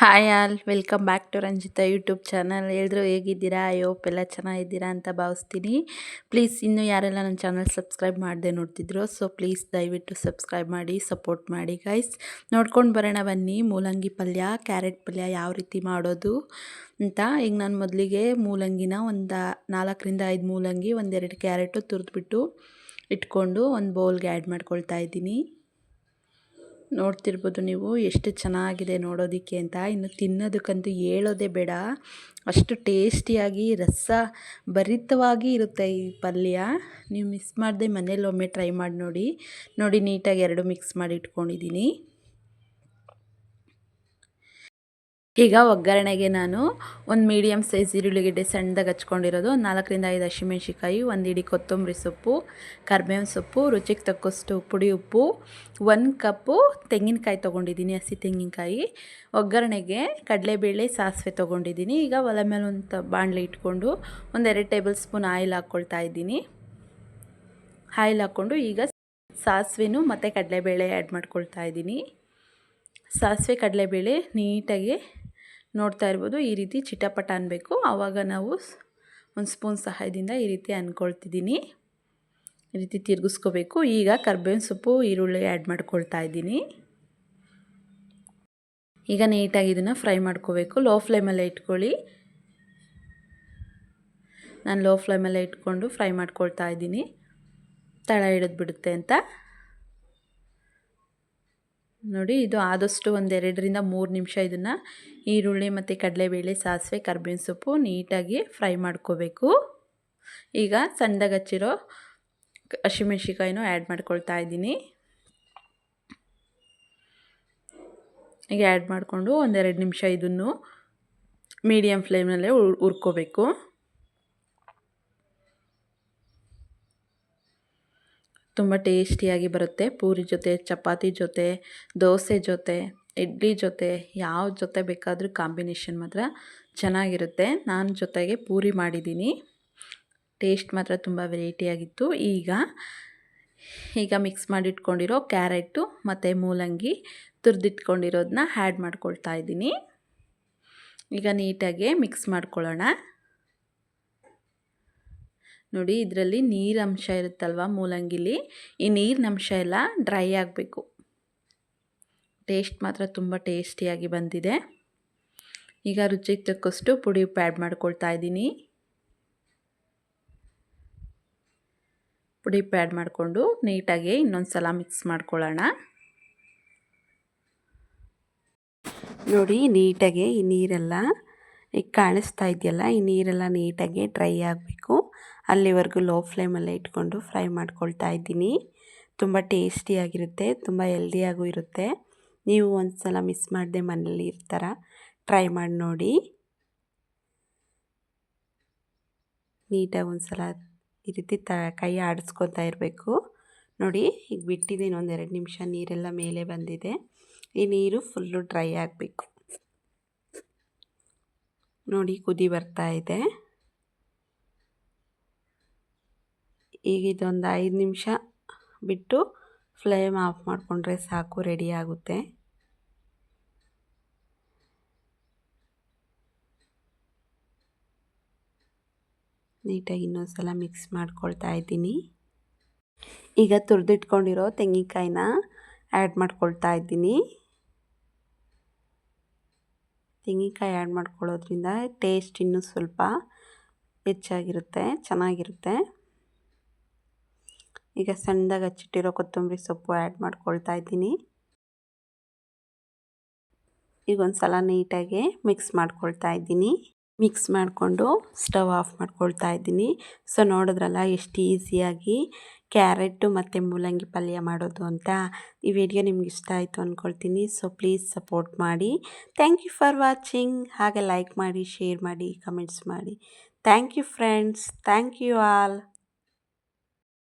Hi all welcome back to Ranjitha YouTube channel. ಎಲ್ರು ಹೇಗಿದ್ದೀರಾ? I hope ಎಲ್ಲ ಚೆನ್ನಾಗಿದ್ದೀರಾ ಅಂತ ಭಾವಿಸ್ತೀನಿ. ಪ್ಲೀಸ್ ಇನ್ನೂ ಯಾರೆಲ್ಲ ನನ್ನ ಚಾನಲ್ ಸಬ್ಸ್ಕ್ರೈಬ್ ಮಾಡದೆ ನೋಡ್ತಿದ್ರು, ಸೊ ಪ್ಲೀಸ್ ದಯವಿಟ್ಟು ಸಬ್ಸ್ಕ್ರೈಬ್ ಮಾಡಿ ಸಪೋರ್ಟ್ ಮಾಡಿ ಗೈಸ್. ನೋಡ್ಕೊಂಡು ಬರೋಣ ಬನ್ನಿ. ಮೂಲಂಗಿ ಪಲ್ಯ, ಕ್ಯಾರೆಟ್ ಪಲ್ಯ ಯಾವ ರೀತಿ ಮಾಡೋದು ಅಂತ. ಈಗ ನಾನು ಮೊದಲಿಗೆ ಮೂಲಂಗಿನ ಒಂದು 4ರಿಂದ 5 ಮೂಲಂಗಿ, 1-2 ಕ್ಯಾರೆಟು ತುರಿದ್ಬಿಟ್ಟು ಇಟ್ಕೊಂಡು ಒಂದು ಬೌಲ್ಗೆ ಆ್ಯಡ್ ಮಾಡ್ಕೊಳ್ತಾ ಇದ್ದೀನಿ. ನೋಡ್ತಿರ್ಬೋದು ನೀವು ಎಷ್ಟು ಚೆನ್ನಾಗಿದೆ ನೋಡೋದಕ್ಕೆ ಅಂತ. ಇನ್ನು ತಿನ್ನೋದಕ್ಕಂತೂ ಹೇಳೋದೇ ಬೇಡ, ಅಷ್ಟು ಟೇಸ್ಟಿಯಾಗಿ ರಸ ಭರಿತವಾಗಿ ಇರುತ್ತೆ ಈ ಪಲ್ಯ. ನೀವು ಮಿಸ್ ಮಾಡದೆ ಮನೇಲಿ ಒಮ್ಮೆ ಟ್ರೈ ಮಾಡಿ ನೋಡಿ ನೀಟಾಗಿ ಎರಡು ಮಿಕ್ಸ್ ಮಾಡಿ ಇಟ್ಕೊಂಡಿದ್ದೀನಿ. ಈಗ ಒಗ್ಗರಣೆಗೆ ನಾನು ಒಂದು ಮೀಡಿಯಮ್ ಸೈಜ್ ಈರುಳ್ಳಿಗಡ್ಡೆ ಸಣ್ಣದಾಗಿ ಹಚ್ಕೊಂಡಿರೋದು, 4ರಿಂದ 5 ಹಸಿಮೆಣ್ಸಿಕಾಯಿ, 1 ಹಿಡಿ ಕೊತ್ತಂಬರಿ ಸೊಪ್ಪು, ಕರಿಬೇವಿನ ಸೊಪ್ಪು, ರುಚಿಗೆ ತಕ್ಕಷ್ಟು ಪುಡಿ ಉಪ್ಪು, 1 ಕಪ್ಪು ತೆಂಗಿನಕಾಯಿ ತೊಗೊಂಡಿದ್ದೀನಿ, ಹಸಿ ತೆಂಗಿನಕಾಯಿ. ಒಗ್ಗರಣೆಗೆ ಕಡಲೆಬೇಳೆ, ಸಾಸಿವೆ ತೊಗೊಂಡಿದ್ದೀನಿ. ಈಗ ಒಲೆ ಮೇಲೆ ಒಂದು ಬಾಣಲೆ ಇಟ್ಕೊಂಡು 1-2 ಟೇಬಲ್ ಸ್ಪೂನ್ ಆಯಿಲ್ ಹಾಕ್ಕೊಳ್ತಾ ಇದ್ದೀನಿ. ಆಯಿಲ್ ಹಾಕ್ಕೊಂಡು ಈಗ ಸಾಸಿವೆನೂ ಮತ್ತು ಕಡಲೆಬೇಳೆ ಆ್ಯಡ್ ಮಾಡ್ಕೊಳ್ತಾ ಇದ್ದೀನಿ. ಸಾಸಿವೆ ಕಡಲೆಬೇಳೆ ನೀಟಾಗಿ ನೋಡ್ತಾ ಇರ್ಬೋದು, ಈ ರೀತಿ ಚಿಟಪಟ ಅನ್ನಬೇಕು. ಆವಾಗ ನಾವು ಒಂದು ಸ್ಪೂನ್ ಸಹಾಯದಿಂದ ಈ ರೀತಿ ಅಂದ್ಕೊಳ್ತಿದ್ದೀನಿ. ಈ ರೀತಿ ತಿರುಗಿಸ್ಕೋಬೇಕು. ಈಗ ಕರಿಬೇವಿನ ಸೊಪ್ಪು, ಈರುಳ್ಳಿ ಆ್ಯಡ್ ಮಾಡ್ಕೊಳ್ತಾ ಇದ್ದೀನಿ. ಈಗ ನೀಟಾಗಿ ಇದನ್ನು ಫ್ರೈ ಮಾಡ್ಕೋಬೇಕು. ಲೋ ಫ್ಲೇಮಲ್ಲೇ ಇಟ್ಕೊಳ್ಳಿ. ನಾನು ಲೋ ಫ್ಲೇಮಲ್ಲೇ ಇಟ್ಕೊಂಡು ಫ್ರೈ ಮಾಡ್ಕೊಳ್ತಾ ಇದ್ದೀನಿ, ತಳ ಹಿಡಿದು ಬಿಡುತ್ತೆ ಅಂತ. ನೋಡಿ, ಇದು ಆದಷ್ಟು 1-2ರಿಂದ 3 ನಿಮಿಷ ಇದನ್ನು ಈರುಳ್ಳಿ ಮತ್ತು ಕಡಲೆಬೇಳೆ, ಸಾಸಿವೆ, ಕರಿಬೇವಿನ ಸೊಪ್ಪು ನೀಟಾಗಿ ಫ್ರೈ ಮಾಡ್ಕೋಬೇಕು. ಈಗ ಸಣ್ಣದಾಗಿ ಹಚ್ಚಿರೋ ಹಸಿಮೆಣ್ಸಿಕಾಯಿನೂ ಆ್ಯಡ್ ಮಾಡ್ಕೊಳ್ತಾ ಇದ್ದೀನಿ. ಈಗ ಆ್ಯಡ್ ಮಾಡಿಕೊಂಡು 1-2 ನಿಮಿಷ ಇದನ್ನು ಮೀಡಿಯಮ್ ಫ್ಲೇಮ್ನಲ್ಲೇ ಹುರ್ಕೋಬೇಕು. ತುಂಬ ಟೇಸ್ಟಿಯಾಗಿ ಬರುತ್ತೆ. ಪೂರಿ ಜೊತೆ, ಚಪಾತಿ ಜೊತೆ, ದೋಸೆ ಜೊತೆ, ಇಡ್ಲಿ ಜೊತೆ, ಯಾವ ಜೊತೆ ಬೇಕಾದರೂ ಕಾಂಬಿನೇಷನ್ ಮಾತ್ರ ಚೆನ್ನಾಗಿರುತ್ತೆ. ನಾನು ಜೊತೆಗೆ ಪೂರಿ ಮಾಡಿದ್ದೀನಿ. ಟೇಸ್ಟ್ ಮಾತ್ರ ತುಂಬ ವೆರೈಟಿಯಾಗಿತ್ತು. ಈಗ ಮಿಕ್ಸ್ ಮಾಡಿಟ್ಕೊಂಡಿರೋ ಕ್ಯಾರೆಟು ಮತ್ತು ಮೂಲಂಗಿ ತುರಿದಿಟ್ಕೊಂಡಿರೋದನ್ನ ಆ್ಯಡ್ ಮಾಡ್ಕೊಳ್ತಾ ಇದ್ದೀನಿ. ಈಗ ನೀಟಾಗಿ ಮಿಕ್ಸ್ ಮಾಡ್ಕೊಳ್ಳೋಣ. ನೋಡಿ, ಇದರಲ್ಲಿ ನೀರಂಶ ಇರುತ್ತಲ್ವ ಮೂಲಂಗಿಲಿ, ಈ ನೀರಿನಂಶ ಎಲ್ಲ ಡ್ರೈ ಆಗಬೇಕು. ಟೇಸ್ಟ್ ಮಾತ್ರ ತುಂಬ ಟೇಸ್ಟಿಯಾಗಿ ಬಂದಿದೆ. ಈಗ ರುಚಿಗೆ ತಕ್ಕಷ್ಟು ಪುಡಿ ಉಪ್ಪು ಆ್ಯಡ್ ಮಾಡ್ಕೊಳ್ತಾ ಇದ್ದೀನಿ. ಪುಡಿ ಉಪ್ಪು ಆ್ಯಡ್ ಮಾಡಿಕೊಂಡು ನೀಟಾಗಿ ಇನ್ನೊಂದು ಸಲ ಮಿಕ್ಸ್ ಮಾಡ್ಕೊಳ್ಳೋಣ. ನೋಡಿ, ನೀಟಾಗಿ ಈ ನೀರೆಲ್ಲ ಈಗ ಕಾಣಿಸ್ತಾ ಇದೆಯಲ್ಲ, ಈ ನೀರೆಲ್ಲ ನೀಟಾಗಿ ಡ್ರೈ ಆಗಬೇಕು. ಅಲ್ಲಿವರೆಗೂ ಲೋ ಫ್ಲೇಮಲ್ಲೇ ಇಟ್ಕೊಂಡು ಫ್ರೈ ಮಾಡ್ಕೊಳ್ತಾ ಇದ್ದೀನಿ. ತುಂಬ ಟೇಸ್ಟಿಯಾಗಿರುತ್ತೆ, ತುಂಬ ಹೆಲ್ದಿಯಾಗೂ ಇರುತ್ತೆ. ನೀವು ಒಂದು ಸಲ ಮಿಸ್ ಮಾಡದೆ ಮನೇಲಿ ಈ ಥರ ಟ್ರೈ ಮಾಡಿ ನೋಡಿ. ನೀಟಾಗಿ ಒಂದು ಸಲ ಈ ರೀತಿ ಕೈ ಆಡಿಸ್ಕೊತಾ ಇರಬೇಕು. ನೋಡಿ, ಈಗ ಬಿಟ್ಟಿದ್ದೀನಿ 1-2 ನಿಮಿಷ, ನೀರೆಲ್ಲ ಮೇಲೆ ಬಂದಿದೆ. ಈ ನೀರು ಫುಲ್ಲು ಡ್ರೈ ಆಗಬೇಕು. ನೋಡಿ, ಕುದಿ ಬರ್ತಾ ಇದೆ. ಈಗ ಇದೊಂದು 5 ನಿಮಿಷ ಬಿಟ್ಟು ಫ್ಲೇಮ್ ಆಫ್ ಮಾಡಿಕೊಂಡ್ರೆ ಸಾಕು, ರೆಡಿ ಆಗುತ್ತೆ. ನೀಟಾಗಿ ಇನ್ನೊಂದು ಸಲ ಮಿಕ್ಸ್ ಮಾಡ್ಕೊಳ್ತಾ ಇದ್ದೀನಿ. ಈಗ ತುರಿದಿಟ್ಕೊಂಡಿರೋ ತೆಂಗಿನಕಾಯಿನ ಆ್ಯಡ್ ಮಾಡ್ಕೊಳ್ತಾ ಇದ್ದೀನಿ. ತೆಂಗಿನಕಾಯಿ ಆ್ಯಡ್ ಮಾಡ್ಕೊಳ್ಳೋದ್ರಿಂದ ಟೇಸ್ಟ್ ಇನ್ನೂ ಸ್ವಲ್ಪ ಹೆಚ್ಚಾಗಿರುತ್ತೆ, ಚೆನ್ನಾಗಿರುತ್ತೆ. ಈಗ ಸಣ್ಣದಾಗಿ ಹಚ್ಚಿಟ್ಟಿರೋ ಕೊತ್ತಂಬರಿ ಸೊಪ್ಪು ಆ್ಯಡ್ ಮಾಡ್ಕೊಳ್ತಾ ಇದ್ದೀನಿ. ಈಗ ಒಂದು ಸಲ ನೀಟಾಗಿ ಮಿಕ್ಸ್ ಮಾಡ್ಕೊಳ್ತಾ ಇದ್ದೀನಿ. ಮಿಕ್ಸ್ ಮಾಡಿಕೊಂಡು ಸ್ಟವ್ ಆಫ್ ಮಾಡ್ಕೊಳ್ತಾ ಇದ್ದೀನಿ. ಸೊ ನೋಡಿದ್ರಲ್ಲ ಎಷ್ಟು ಈಸಿಯಾಗಿ ಕ್ಯಾರೆಟು ಮತ್ತು ಮೂಲಂಗಿ ಪಲ್ಯ ಮಾಡೋದು ಅಂತ. ಈ ವಿಡಿಯೋ ನಿಮ್ಗೆ ಇಷ್ಟ ಆಯಿತು ಅಂದ್ಕೊಳ್ತೀನಿ. ಸೊ ಪ್ಲೀಸ್ ಸಪೋರ್ಟ್ ಮಾಡಿ. Thank you for watching. ಹಾಗೆ ಲೈಕ್ ಮಾಡಿ, ಶೇರ್ ಮಾಡಿ, ಕಮೆಂಟ್ಸ್ ಮಾಡಿ. Thank you friends. Thank you all.